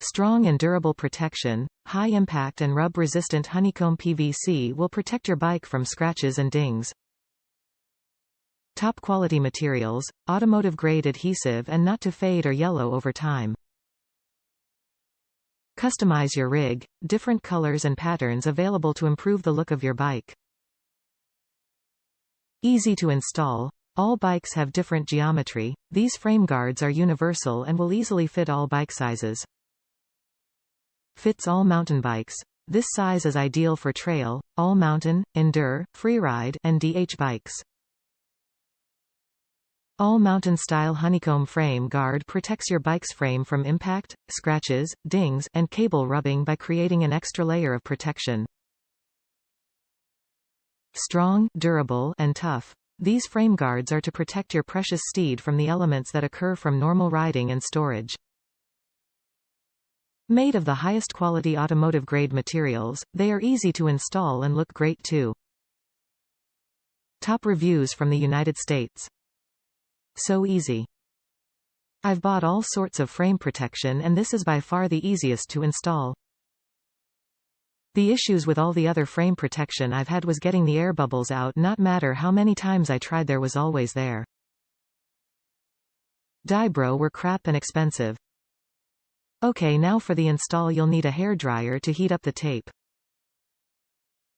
Strong and durable protection, high impact and rub-resistant honeycomb PVC will protect your bike from scratches and dings. Top quality materials, automotive-grade adhesive and not to fade or yellow over time. Customize your rig, different colors and patterns available to improve the look of your bike. Easy to install. All bikes have different geometry. These frame guards are universal and will easily fit all bike sizes. Fits all mountain bikes. This size is ideal for trail, all-mountain, endure, freeride, and DH bikes. All-mountain style honeycomb frame guard protects your bike's frame from impact, scratches, dings, and cable rubbing by creating an extra layer of protection. Strong, durable, and tough. These frame guards are to protect your precious steed from the elements that occur from normal riding and storage. Made of the highest quality automotive-grade materials, they are easy to install and look great too. Top reviews from the United States. So easy. I've bought all sorts of frame protection and this is by far the easiest to install. The issues with all the other frame protection I've had was getting the air bubbles out. Not matter how many times I tried, there was always there. Dibro were crap and expensive. Okay, now for the install, you'll need a hairdryer to heat up the tape.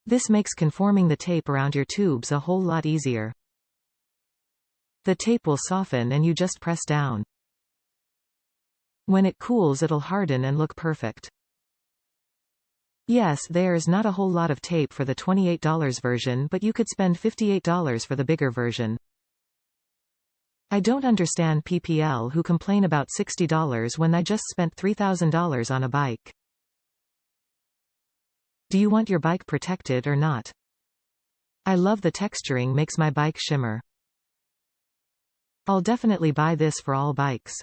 This makes conforming the tape around your tubes a whole lot easier. The tape will soften and you just press down. When it cools, it'll harden and look perfect. Yes, there's not a whole lot of tape for the $28 version, but you could spend $58 for the bigger version. I don't understand PPL who complain about $60 when I just spent $3,000 on a bike. Do you want your bike protected or not? I love the texturing, makes my bike shimmer. I'll definitely buy this for all bikes.